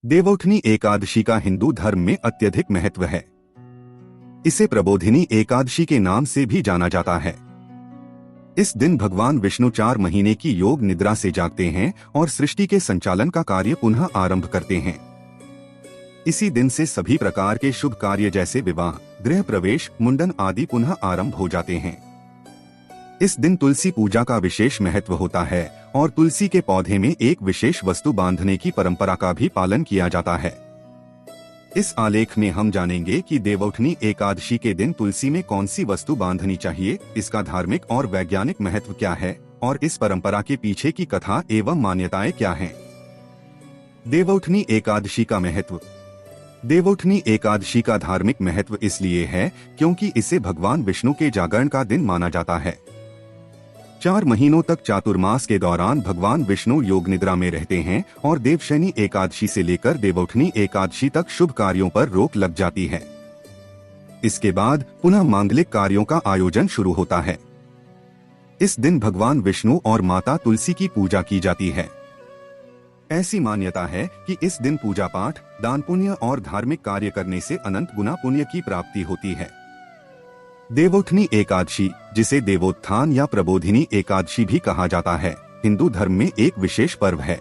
देवउठनी एकादशी का हिंदू धर्म में अत्यधिक महत्व है। इसे प्रबोधिनी एकादशी के नाम से भी जाना जाता है। इस दिन भगवान विष्णु 4 महीने की योग निद्रा से जागते हैं और सृष्टि के संचालन का कार्य पुनः आरंभ करते हैं। इसी दिन से सभी प्रकार के शुभ कार्य जैसे विवाह, गृह प्रवेश, मुंडन आदि पुनः आरंभ हो जाते हैं। इस दिन तुलसी पूजा का विशेष महत्व होता है और तुलसी के पौधे में एक विशेष वस्तु बांधने की परंपरा का भी पालन किया जाता है। इस आलेख में हम जानेंगे कि देवउठनी एकादशी के दिन तुलसी में कौन सी वस्तु बांधनी चाहिए, इसका धार्मिक और वैज्ञानिक महत्व क्या है और इस परंपरा के पीछे की कथा एवं मान्यताएं क्या हैं। देवउठनी एकादशी का महत्व। देवउठनी एकादशी का धार्मिक महत्व इसलिए है क्योंकि इसे भगवान विष्णु के जागरण का दिन माना जाता है। 4 महीनों तक चातुर्मास के दौरान भगवान विष्णु योग निद्रा में रहते हैं और देवशयनी एकादशी से लेकर देवउठनी एकादशी तक शुभ कार्यों पर रोक लग जाती है। इसके बाद पुनः मांगलिक कार्यों का आयोजन शुरू होता है। इस दिन भगवान विष्णु और माता तुलसी की पूजा की जाती है। ऐसी मान्यता है कि इस दिन पूजा पाठ, दान पुण्य और धार्मिक कार्य करने से अनंत गुना पुण्य की प्राप्ति होती है। देवउठनी एकादशी, जिसे देवोत्थान या प्रबोधिनी एकादशी भी कहा जाता है, हिंदू धर्म में एक विशेष पर्व है।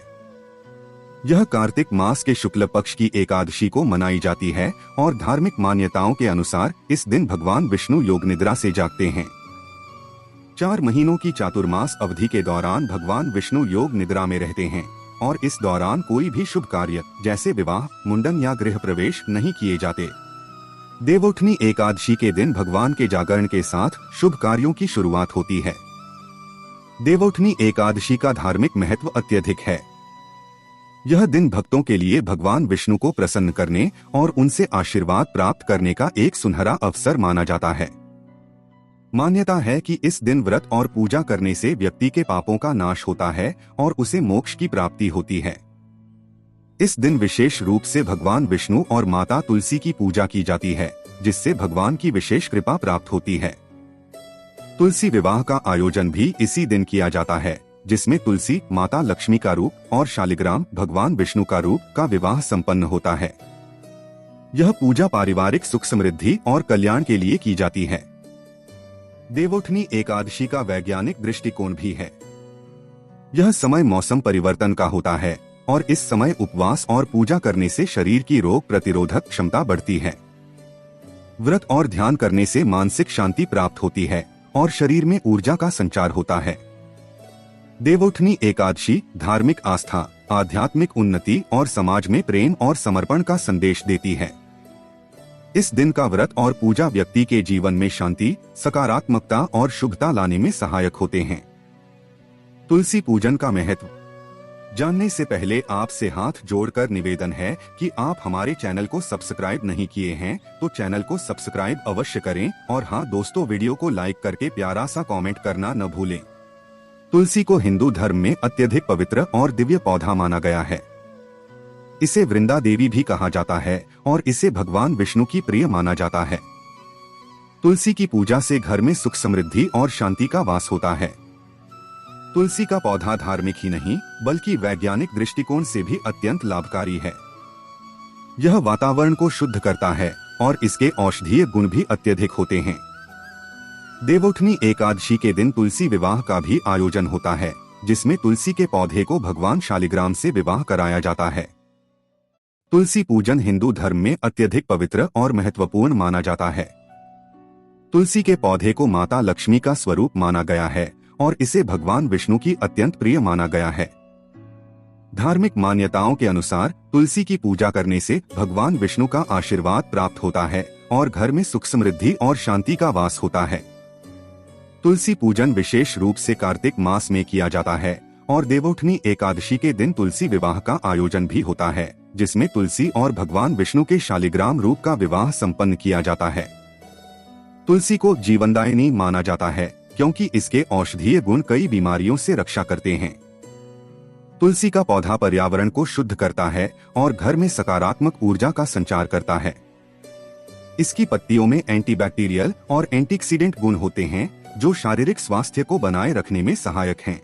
यह कार्तिक मास के शुक्ल पक्ष की एकादशी को मनाई जाती है और धार्मिक मान्यताओं के अनुसार इस दिन भगवान विष्णु योग निद्रा से जागते हैं। 4 महीनों की चातुर्मास अवधि के दौरान भगवान विष्णु योग निद्रा में रहते हैं और इस दौरान कोई भी शुभ कार्य जैसे विवाह, मुंडन या गृह प्रवेश नहीं किए जाते। देवउठनी एकादशी के दिन भगवान के जागरण के साथ शुभ कार्यों की शुरुआत होती है। देवउठनी एकादशी का धार्मिक महत्व अत्यधिक है। यह दिन भक्तों के लिए भगवान विष्णु को प्रसन्न करने और उनसे आशीर्वाद प्राप्त करने का एक सुनहरा अवसर माना जाता है। मान्यता है कि इस दिन व्रत और पूजा करने से व्यक्ति के पापों का नाश होता है और उसे मोक्ष की प्राप्ति होती है। इस दिन विशेष रूप से भगवान विष्णु और माता तुलसी की पूजा की जाती है, जिससे भगवान की विशेष कृपा प्राप्त होती है। तुलसी विवाह का आयोजन भी इसी दिन किया जाता है, जिसमें तुलसी माता लक्ष्मी का रूप और शालिग्राम भगवान विष्णु का रूप का विवाह संपन्न होता है। यह पूजा पारिवारिक सुख समृद्धि और कल्याण के लिए की जाती है। देवउठनी एकादशी का वैज्ञानिक दृष्टिकोण भी है। यह समय मौसम परिवर्तन का होता है और इस समय उपवास और पूजा करने से शरीर की रोग प्रतिरोधक क्षमता बढ़ती है। व्रत और ध्यान करने से मानसिक शांति प्राप्त होती है और शरीर में ऊर्जा का संचार होता है। देवउठनी एकादशी धार्मिक आस्था, आध्यात्मिक उन्नति और समाज में प्रेम और समर्पण का संदेश देती है। इस दिन का व्रत और पूजा व्यक्ति के जीवन में शांति, सकारात्मकता और शुभता लाने में सहायक होते हैं। तुलसी पूजन का महत्व जानने से पहले आपसे हाथ जोड़कर निवेदन है कि आप हमारे चैनल को सब्सक्राइब नहीं किए हैं तो चैनल को सब्सक्राइब अवश्य करें और हाँ दोस्तों, वीडियो को लाइक करके प्यारा सा कमेंट करना न भूलें। तुलसी को हिंदू धर्म में अत्यधिक पवित्र और दिव्य पौधा माना गया है। इसे वृंदा देवी भी कहा जाता है और इसे भगवान विष्णु की प्रिय माना जाता है। तुलसी की पूजा से घर में सुख समृद्धि और शांति का वास होता है। तुलसी का पौधा धार्मिक ही नहीं बल्कि वैज्ञानिक दृष्टिकोण से भी अत्यंत लाभकारी है। यह वातावरण को शुद्ध करता है और इसके औषधीय गुण भी अत्यधिक होते हैं। देवउठनी एकादशी के दिन तुलसी विवाह का भी आयोजन होता है, जिसमें तुलसी के पौधे को भगवान शालिग्राम से विवाह कराया जाता है। तुलसी पूजन हिंदू धर्म में अत्यधिक पवित्र और महत्वपूर्ण माना जाता है। तुलसी के पौधे को माता लक्ष्मी का स्वरूप माना गया है और इसे भगवान विष्णु की अत्यंत प्रिय माना गया है। धार्मिक मान्यताओं के अनुसार तुलसी की पूजा करने से भगवान विष्णु का आशीर्वाद प्राप्त होता है और घर में सुख समृद्धि और शांति का वास होता है। तुलसी पूजन विशेष रूप से कार्तिक मास में किया जाता है और देवउठनी एकादशी के दिन तुलसी विवाह का आयोजन भी होता है, जिसमें तुलसी और भगवान विष्णु के शालिग्राम रूप का विवाह संपन्न किया जाता है। तुलसी को जीवनदायिनी माना जाता है क्योंकि इसके औषधीय गुण कई बीमारियों से रक्षा करते हैं। तुलसी का पौधा पर्यावरण को शुद्ध करता है और घर में सकारात्मक ऊर्जा का संचार करता है। इसकी पत्तियों में एंटीबैक्टीरियल और एंटीऑक्सीडेंट गुण होते हैं जो शारीरिक स्वास्थ्य को बनाए रखने में सहायक हैं।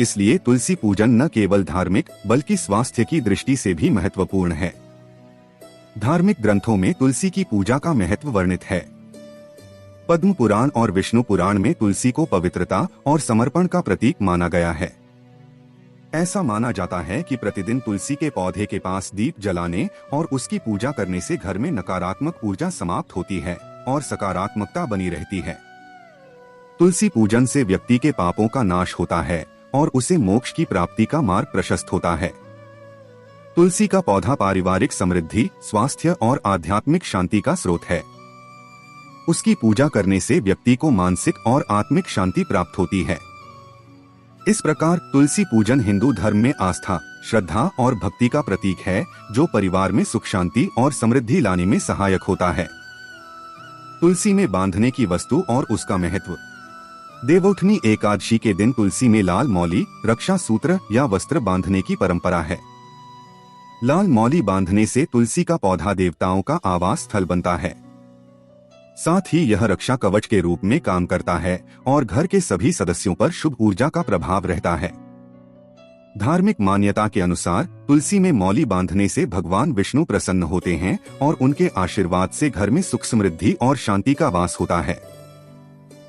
इसलिए तुलसी पूजन न केवल धार्मिक बल्कि स्वास्थ्य की दृष्टि से भी महत्वपूर्ण है। धार्मिक ग्रंथों में तुलसी की पूजा का महत्व वर्णित है। पद्म पुराण और विष्णु पुराण में तुलसी को पवित्रता और समर्पण का प्रतीक माना गया है। ऐसा माना जाता है कि प्रतिदिन तुलसी के पौधे के पास दीप जलाने और उसकी पूजा करने से घर में नकारात्मक ऊर्जा समाप्त होती है और सकारात्मकता बनी रहती है। तुलसी पूजन से व्यक्ति के पापों का नाश होता है और उसे मोक्ष की प्राप्ति का मार्ग प्रशस्त होता है। तुलसी का पौधा पारिवारिक समृद्धि, स्वास्थ्य और आध्यात्मिक शांति का स्रोत है। उसकी पूजा करने से व्यक्ति को मानसिक और आत्मिक शांति प्राप्त होती है। इस प्रकार तुलसी पूजन हिंदू धर्म में आस्था, श्रद्धा और भक्ति का प्रतीक है, जो परिवार में सुख शांति और समृद्धि लाने में सहायक होता है। तुलसी में बांधने की वस्तु और उसका महत्व। देवउठनी एकादशी के दिन तुलसी में लाल मौली, रक्षा सूत्र या वस्त्र बांधने की परंपरा है। लाल मौली बांधने से तुलसी का पौधा देवताओं का आवास स्थल बनता है। साथ ही यह रक्षा कवच के रूप में काम करता है और घर के सभी सदस्यों पर शुभ ऊर्जा का प्रभाव रहता है। धार्मिक मान्यता के अनुसार तुलसी में मौली बांधने से भगवान विष्णु प्रसन्न होते हैं और उनके आशीर्वाद से घर में सुख समृद्धि और शांति का वास होता है।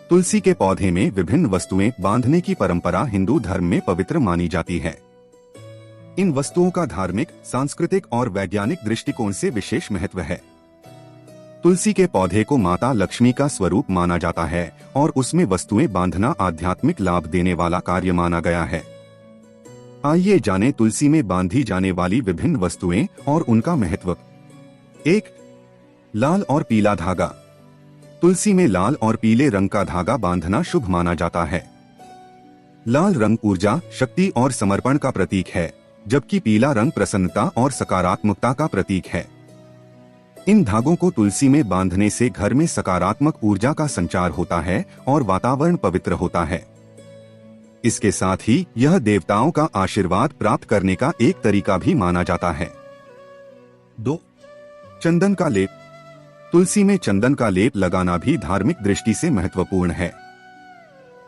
तुलसी के पौधे में विभिन्न वस्तुएं बांधने की परंपरा हिंदू धर्म में पवित्र मानी जाती है। इन वस्तुओं का धार्मिक, सांस्कृतिक और वैज्ञानिक दृष्टिकोण से विशेष महत्व है। तुलसी के पौधे को माता लक्ष्मी का स्वरूप माना जाता है और उसमें वस्तुएं बांधना आध्यात्मिक लाभ देने वाला कार्य माना गया है। आइए जानें तुलसी में बांधी जाने वाली विभिन्न वस्तुएं और उनका महत्व। 1. लाल और पीला धागा। तुलसी में लाल और पीले रंग का धागा बांधना शुभ माना जाता है। लाल रंग ऊर्जा, शक्ति और समर्पण का प्रतीक है, जबकि पीला रंग प्रसन्नता और सकारात्मकता का प्रतीक है। इन धागों को तुलसी में बांधने से घर में सकारात्मक ऊर्जा का संचार होता है और वातावरण पवित्र होता है। इसके साथ ही यह देवताओं का आशीर्वाद प्राप्त करने का एक तरीका भी माना जाता है। 2. चंदन का लेप। तुलसी में चंदन का लेप लगाना भी धार्मिक दृष्टि से महत्वपूर्ण है।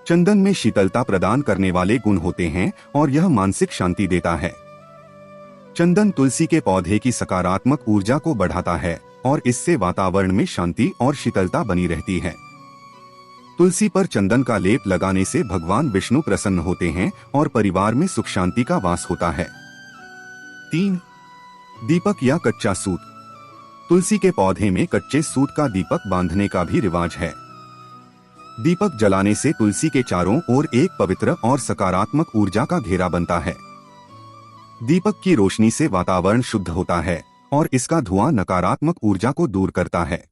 चंदन में शीतलता प्रदान करने वाले गुण होते हैं और यह मानसिक शांति देता है। चंदन तुलसी के पौधे की सकारात्मक ऊर्जा को बढ़ाता है और इससे वातावरण में शांति और शीतलता बनी रहती है। तुलसी पर चंदन का लेप लगाने से भगवान विष्णु प्रसन्न होते हैं और परिवार में सुख शांति का वास होता है। 3. दीपक या कच्चा सूत। तुलसी के पौधे में कच्चे सूत का दीपक बांधने का भी रिवाज है। दीपक जलाने से तुलसी के चारों ओर एक पवित्र और सकारात्मक ऊर्जा का घेरा बनता है। दीपक की रोशनी से वातावरण शुद्ध होता है और इसका धुआं नकारात्मक ऊर्जा को दूर करता है।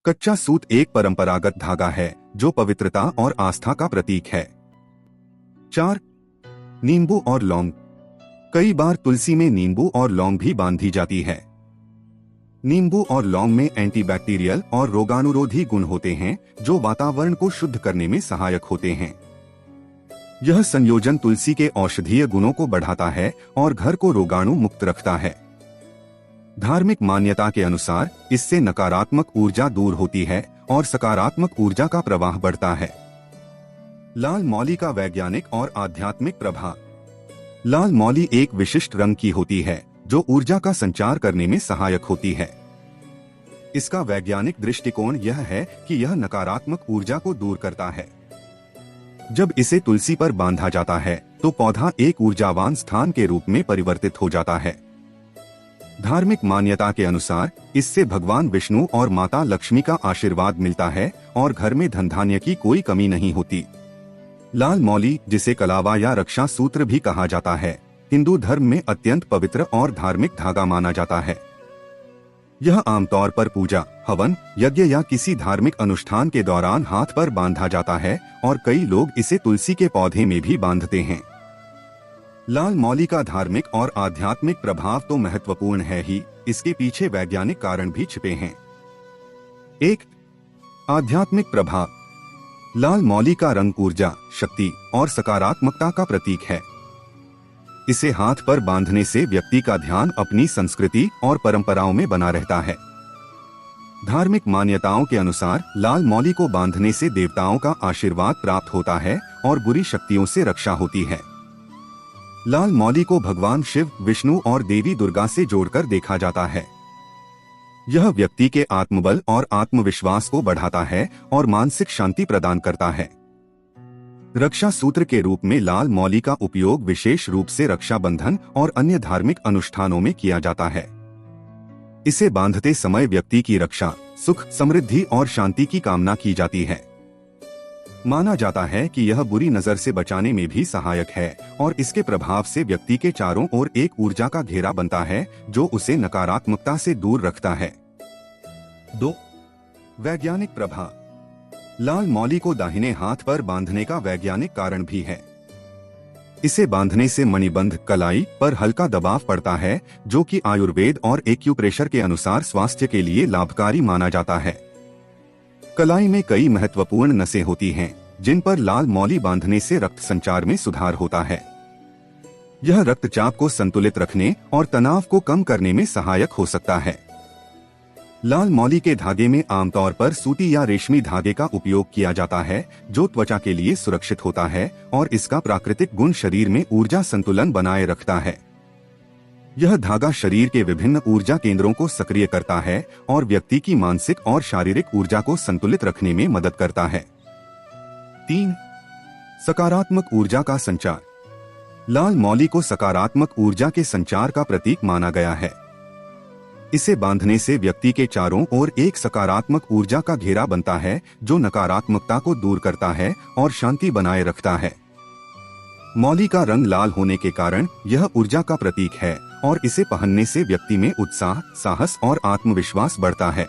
कच्चा सूत एक परंपरागत धागा है जो पवित्रता और आस्था का प्रतीक है। 4. नींबू और लौंग। कई बार तुलसी में नींबू और लौंग भी बांधी जाती है। नींबू और लौंग में एंटीबैक्टीरियल और रोगाणुरोधी गुण होते हैं जो वातावरण को शुद्ध करने में सहायक होते हैं। यह संयोजन तुलसी के औषधीय गुणों को बढ़ाता है और घर को रोगाणु मुक्त रखता है। धार्मिक मान्यता के अनुसार इससे नकारात्मक ऊर्जा दूर होती है और सकारात्मक ऊर्जा का प्रवाह बढ़ता है। लाल मौली का वैज्ञानिक और आध्यात्मिक प्रभाव। लाल मौली एक विशिष्ट रंग की होती है जो ऊर्जा का संचार करने में सहायक होती है। इसका वैज्ञानिक दृष्टिकोण यह है कि यह नकारात्मक ऊर्जा को दूर करता है। जब इसे तुलसी पर बांधा जाता है तो पौधा एक ऊर्जावान स्थान के रूप में परिवर्तित हो जाता है। धार्मिक मान्यता के अनुसार इससे भगवान विष्णु और माता लक्ष्मी का आशीर्वाद मिलता है और घर में धन धान्य की कोई कमी नहीं होती। लाल मौली, जिसे कलावा या रक्षा सूत्र भी कहा जाता है, हिंदू धर्म में अत्यंत पवित्र और धार्मिक धागा माना जाता है। यह आमतौर पर पूजा, हवन, यज्ञ या किसी धार्मिक अनुष्ठान के दौरान हाथ पर बांधा जाता है और कई लोग इसे तुलसी के पौधे में भी बांधते हैं। लाल मौली का धार्मिक और आध्यात्मिक प्रभाव तो महत्वपूर्ण है ही, इसके पीछे वैज्ञानिक कारण भी छिपे हैं। 1. आध्यात्मिक प्रभाव। लाल मौली का रंग ऊर्जा, शक्ति और सकारात्मकता का प्रतीक है। इसे हाथ पर बांधने से व्यक्ति का ध्यान अपनी संस्कृति और परंपराओं में बना रहता है। धार्मिक मान्यताओं के अनुसार लाल मौली को बांधने से देवताओं का आशीर्वाद प्राप्त होता है और बुरी शक्तियों से रक्षा होती है। लाल मौली को भगवान शिव, विष्णु और देवी दुर्गा से जोड़कर देखा जाता है। यह व्यक्ति के आत्मबल और आत्मविश्वास को बढ़ाता है और मानसिक शांति प्रदान करता है। रक्षा सूत्र के रूप में लाल मौली का उपयोग विशेष रूप से रक्षाबंधन और अन्य धार्मिक अनुष्ठानों में किया जाता है। इसे बांधते समय व्यक्ति की रक्षा, सुख, समृद्धि और शांति की कामना की जाती है। माना जाता है कि यह बुरी नजर से बचाने में भी सहायक है और इसके प्रभाव से व्यक्ति के चारों ओर एक ऊर्जा का घेरा बनता है जो उसे नकारात्मकता से दूर रखता है। 2. वैज्ञानिक प्रभाव। लाल मौली को दाहिने हाथ पर बांधने का वैज्ञानिक कारण भी है। इसे बांधने से मणिबंध, कलाई पर हल्का दबाव पड़ता है, जो कि आयुर्वेद और एक्यूप्रेशर के अनुसार स्वास्थ्य के लिए लाभकारी माना जाता है। कलाई में कई महत्वपूर्ण नसें होती हैं, जिन पर लाल मौली बांधने से रक्त संचार में सुधार होता है। यह रक्तचाप को संतुलित रखने और तनाव को कम करने में सहायक हो सकता है। लाल मौली के धागे में आमतौर पर सूती या रेशमी धागे का उपयोग किया जाता है, जो त्वचा के लिए सुरक्षित होता है और इसका प्राकृतिक गुण शरीर में ऊर्जा संतुलन बनाए रखता है। यह धागा शरीर के विभिन्न ऊर्जा केंद्रों को सक्रिय करता है और व्यक्ति की मानसिक और शारीरिक ऊर्जा को संतुलित रखने में मदद करता है। 3. सकारात्मक ऊर्जा का संचार। लाल मौली को सकारात्मक ऊर्जा के संचार का प्रतीक माना गया है। इसे बांधने से व्यक्ति के चारों ओर एक सकारात्मक ऊर्जा का घेरा बनता है, जो नकारात्मकता को दूर करता है और शांति बनाए रखता है। मौली का रंग लाल होने के कारण यह ऊर्जा का प्रतीक है और इसे पहनने से व्यक्ति में उत्साह, साहस और आत्मविश्वास बढ़ता है।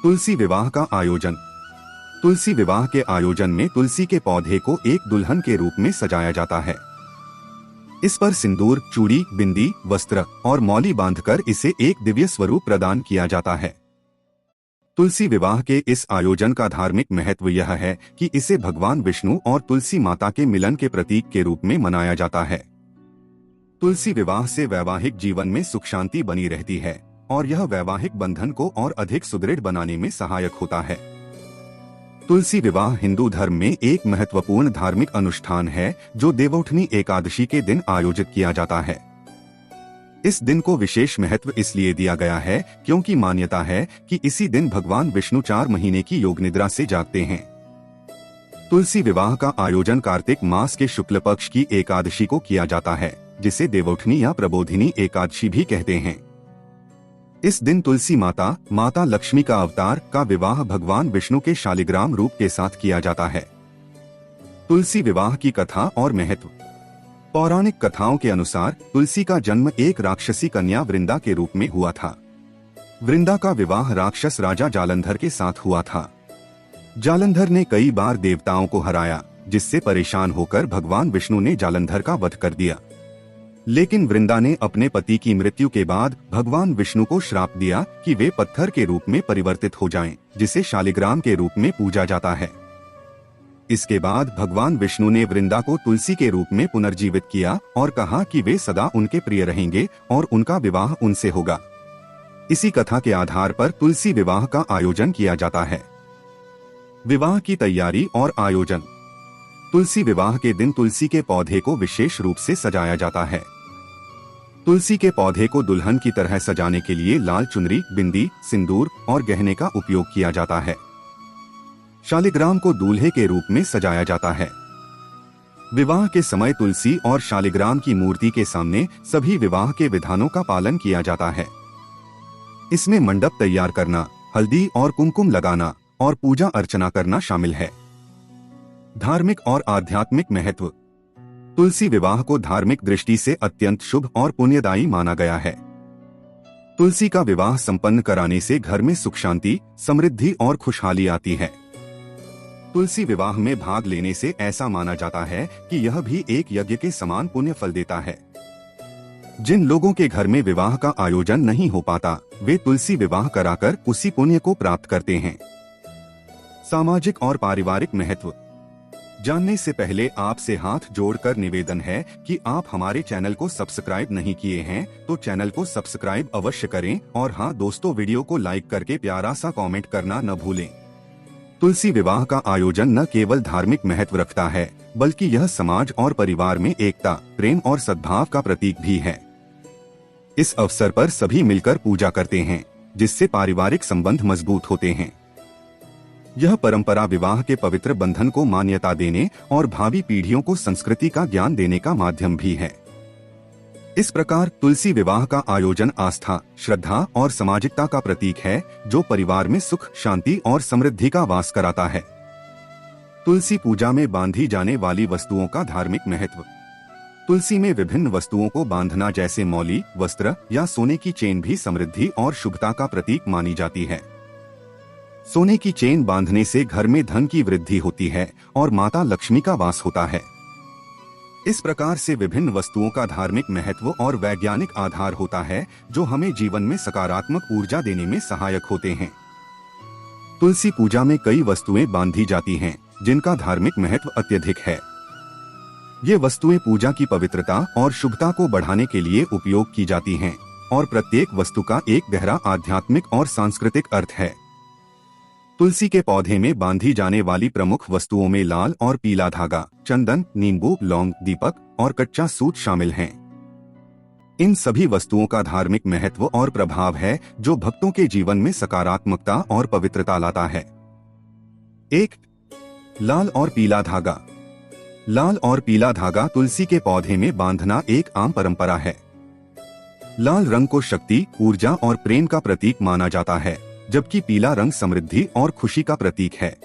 तुलसी विवाह का आयोजन। तुलसी विवाह के आयोजन में तुलसी के पौधे को एक दुल्हन के रूप में सजाया जाता है। इस पर सिंदूर, चूड़ी, बिंदी, वस्त्र और मौली बांधकर इसे एक दिव्य स्वरूप प्रदान किया जाता है। तुलसी विवाह के इस आयोजन का धार्मिक महत्व यह है कि इसे भगवान विष्णु और तुलसी माता के मिलन के प्रतीक के रूप में मनाया जाता है। तुलसी विवाह से वैवाहिक जीवन में सुख शांति बनी रहती है और यह वैवाहिक बंधन को और अधिक सुदृढ़ बनाने में सहायक होता है। तुलसी विवाह हिंदू धर्म में एक महत्वपूर्ण धार्मिक अनुष्ठान है जो देवउठनी एकादशी के दिन आयोजित किया जाता है। इस दिन को विशेष महत्व इसलिए दिया गया है क्योंकि मान्यता है कि इसी दिन भगवान विष्णु 4 महीने की योग निद्रा से जागते हैं। तुलसी विवाह का आयोजन कार्तिक मास के शुक्ल पक्ष की एकादशी को किया जाता है, जिसे देवउठनी या प्रबोधिनी एकादशी भी कहते हैं। इस दिन तुलसी माता, माता लक्ष्मी का अवतार का विवाह भगवान विष्णु के शालिग्राम रूप के साथ किया जाता है। तुलसी विवाह की कथा और महत्व। पौराणिक कथाओं के अनुसार तुलसी का जन्म एक राक्षसी कन्या वृंदा के रूप में हुआ था। वृंदा का विवाह राक्षस राजा जालंधर के साथ हुआ था। जालंधर ने कई बार देवताओं को हराया, जिससे परेशान होकर भगवान विष्णु ने जालंधर का वध कर दिया। लेकिन वृंदा ने अपने पति की मृत्यु के बाद भगवान विष्णु को श्राप दिया कि वे पत्थर के रूप में परिवर्तित हो जाएं, जिसे शालिग्राम के रूप में पूजा जाता है। इसके बाद भगवान विष्णु ने वृंदा को तुलसी के रूप में पुनर्जीवित किया और कहा कि वे सदा उनके प्रिय रहेंगे और उनका विवाह उनसे होगा। इसी कथा के आधार पर तुलसी विवाह का आयोजन किया जाता है। विवाह की तैयारी और आयोजन। तुलसी विवाह के दिन तुलसी के पौधे को विशेष रूप से सजाया जाता है। तुलसी के पौधे को दुल्हन की तरह सजाने के लिए लाल चुनरी, बिंदी, सिंदूर और गहने का उपयोग किया जाता है। शालिग्राम को दूल्हे के रूप में सजाया जाता है। विवाह के समय तुलसी और शालिग्राम की मूर्ति के सामने सभी विवाह के विधानों का पालन किया जाता है। इसमें मंडप तैयार करना, हल्दी और कुमकुम लगाना और पूजा अर्चना करना शामिल है। धार्मिक और आध्यात्मिक महत्व। तुलसी विवाह को धार्मिक दृष्टि से अत्यंत शुभ और पुण्यदायी माना गया है। तुलसी का विवाह संपन्न कराने से घर में सुख शांति, समृद्धि और खुशहाली आती है। तुलसी विवाह में भाग लेने से ऐसा माना जाता है कि यह भी एक यज्ञ के समान पुण्य फल देता है। जिन लोगों के घर में विवाह का आयोजन नहीं हो पाता, वे तुलसी विवाह कराकर उसी पुण्य को प्राप्त करते हैं। सामाजिक और पारिवारिक महत्व। जानने से पहले आपसे हाथ जोड़कर निवेदन है कि आप हमारे चैनल को सब्सक्राइब नहीं किए हैं तो चैनल को सब्सक्राइब अवश्य करें और हाँ दोस्तों, वीडियो को लाइक करके प्यारा सा कमेंट करना न भूलें। तुलसी विवाह का आयोजन न केवल धार्मिक महत्व रखता है बल्कि यह समाज और परिवार में एकता, प्रेम और सद्भाव का प्रतीक भी है। इस अवसर पर सभी मिलकर पूजा करते हैं जिससे पारिवारिक संबंध मजबूत होते हैं। यह परंपरा विवाह के पवित्र बंधन को मान्यता देने और भावी पीढ़ियों को संस्कृति का ज्ञान देने का माध्यम भी है। इस प्रकार तुलसी विवाह का आयोजन आस्था, श्रद्धा और सामाजिकता का प्रतीक है जो परिवार में सुख, शांति और समृद्धि का वास कराता है। तुलसी पूजा में बांधी जाने वाली वस्तुओं का धार्मिक महत्व। तुलसी में विभिन्न वस्तुओं को बांधना जैसे मौली, वस्त्र या सोने की चेन भी समृद्धि और शुभता का प्रतीक मानी जाती है। सोने की चेन बांधने से घर में धन की वृद्धि होती है और माता लक्ष्मी का वास होता है। इस प्रकार से विभिन्न वस्तुओं का धार्मिक महत्व और वैज्ञानिक आधार होता है जो हमें जीवन में सकारात्मक ऊर्जा देने में सहायक होते हैं। तुलसी पूजा में कई वस्तुएं बांधी जाती हैं जिनका धार्मिक महत्व अत्यधिक है। ये वस्तुएं पूजा की पवित्रता और शुभता को बढ़ाने के लिए उपयोग की जाती हैं और प्रत्येक वस्तु का एक गहरा आध्यात्मिक और सांस्कृतिक अर्थ है। तुलसी के पौधे में बांधी जाने वाली प्रमुख वस्तुओं में लाल और पीला धागा, चंदन, नींबू, लौंग, दीपक और कच्चा सूत शामिल हैं। इन सभी वस्तुओं का धार्मिक महत्व और प्रभाव है जो भक्तों के जीवन में सकारात्मकता और पवित्रता लाता है। 1. लाल और पीला धागा। लाल और पीला धागा तुलसी के पौधे में बांधना एक आम परंपरा है। लाल रंग को शक्ति, ऊर्जा और प्रेम का प्रतीक माना जाता है, जबकि पीला रंग समृद्धि और खुशी का प्रतीक है।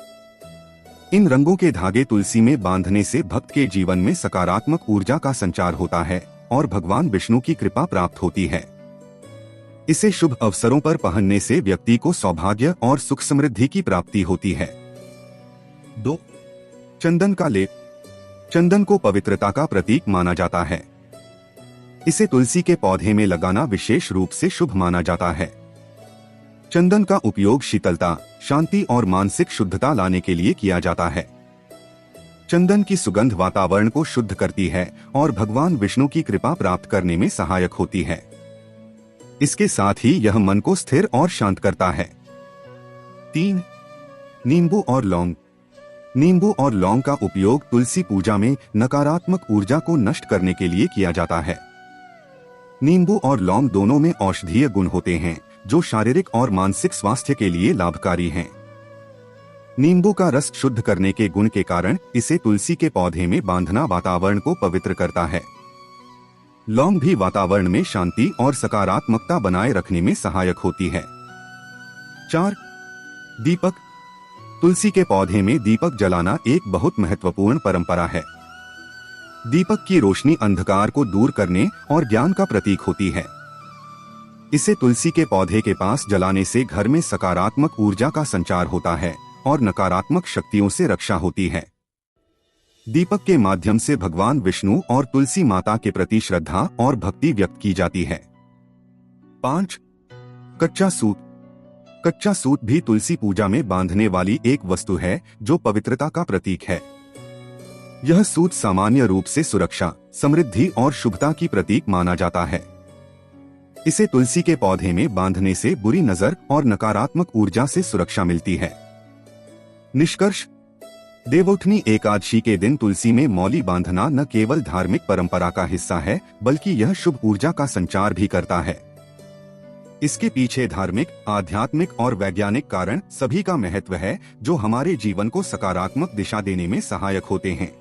इन रंगों के धागे तुलसी में बांधने से भक्त के जीवन में सकारात्मक ऊर्जा का संचार होता है और भगवान विष्णु की कृपा प्राप्त होती है। इसे शुभ अवसरों पर पहनने से व्यक्ति को सौभाग्य और सुख समृद्धि की प्राप्ति होती है। 2. चंदन का लेप। चंदन को पवित्रता का प्रतीक माना जाता है। इसे तुलसी के पौधे में लगाना विशेष रूप से शुभ माना जाता है। चंदन का उपयोग शीतलता, शांति और मानसिक शुद्धता लाने के लिए किया जाता है। चंदन की सुगंध वातावरण को शुद्ध करती है और भगवान विष्णु की कृपा प्राप्त करने में सहायक होती है। इसके साथ ही यह मन को स्थिर और शांत करता है। 3. नींबू और लौंग। नींबू और लौंग का उपयोग तुलसी पूजा में नकारात्मक ऊर्जा को नष्ट करने के लिए किया जाता है। नींबू और लौंग दोनों में औषधीय गुण होते हैं जो शारीरिक और मानसिक स्वास्थ्य के लिए लाभकारी हैं। नींबू का रस शुद्ध करने के गुण के कारण इसे तुलसी के पौधे में बांधना वातावरण को पवित्र करता है। लौंग भी वातावरण में शांति और सकारात्मकता बनाए रखने में सहायक होती है। 4. दीपक। तुलसी के पौधे में दीपक जलाना एक बहुत महत्वपूर्ण परंपरा है। दीपक की रोशनी अंधकार को दूर करने और ज्ञान का प्रतीक होती है। इसे तुलसी के पौधे के पास जलाने से घर में सकारात्मक ऊर्जा का संचार होता है और नकारात्मक शक्तियों से रक्षा होती है। दीपक के माध्यम से भगवान विष्णु और तुलसी माता के प्रति श्रद्धा और भक्ति व्यक्त की जाती है। 5. कच्चा सूत। कच्चा सूत भी तुलसी पूजा में बांधने वाली एक वस्तु है जो पवित्रता का प्रतीक है। यह सूत सामान्य रूप से सुरक्षा, समृद्धि और शुभता की प्रतीक माना जाता है। इसे तुलसी के पौधे में बांधने से बुरी नजर और नकारात्मक ऊर्जा से सुरक्षा मिलती है। निष्कर्ष, देवउठनी एकादशी के दिन तुलसी में मौली बांधना न केवल धार्मिक परंपरा का हिस्सा है बल्कि यह शुभ ऊर्जा का संचार भी करता है। इसके पीछे धार्मिक, आध्यात्मिक और वैज्ञानिक कारण सभी का महत्व है जो हमारे जीवन को सकारात्मक दिशा देने में सहायक होते हैं।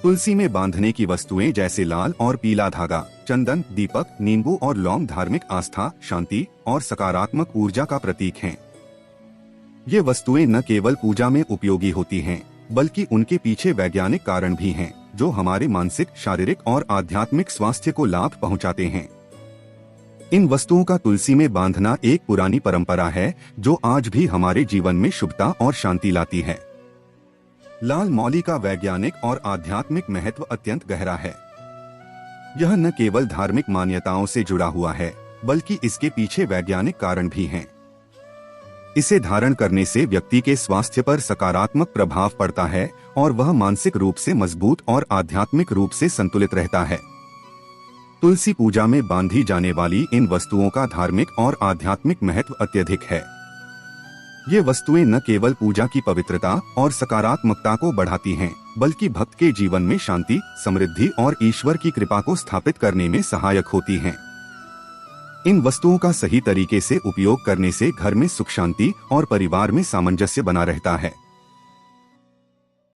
तुलसी में बांधने की वस्तुएं जैसे लाल और पीला धागा, चंदन, दीपक, नींबू और लौंग धार्मिक आस्था, शांति और सकारात्मक ऊर्जा का प्रतीक हैं। ये वस्तुएं न केवल पूजा में उपयोगी होती हैं, बल्कि उनके पीछे वैज्ञानिक कारण भी हैं, जो हमारे मानसिक, शारीरिक और आध्यात्मिक स्वास्थ्य को लाभ पहुंचाते हैं। इन वस्तुओं का तुलसी में बांधना एक पुरानी परंपरा है जो आज भी हमारे जीवन में शुभता और शांति लाती है। लाल मौली का वैज्ञानिक और आध्यात्मिक महत्व अत्यंत गहरा है। यह न केवल धार्मिक मान्यताओं से जुड़ा हुआ है, बल्कि इसके पीछे वैज्ञानिक कारण भी हैं। इसे धारण करने से व्यक्ति के स्वास्थ्य पर सकारात्मक प्रभाव पड़ता है और वह मानसिक रूप से मजबूत और आध्यात्मिक रूप से संतुलित रहता है। तुलसी पूजा में बांधी जाने वाली इन वस्तुओं का धार्मिक और आध्यात्मिक महत्व अत्यधिक है। ये वस्तुएं न केवल पूजा की पवित्रता और सकारात्मकता को बढ़ाती हैं, बल्कि भक्त के जीवन में शांति, समृद्धि और ईश्वर की कृपा को स्थापित करने में सहायक होती हैं। इन वस्तुओं का सही तरीके से उपयोग करने से घर में सुख शांति और परिवार में सामंजस्य बना रहता है।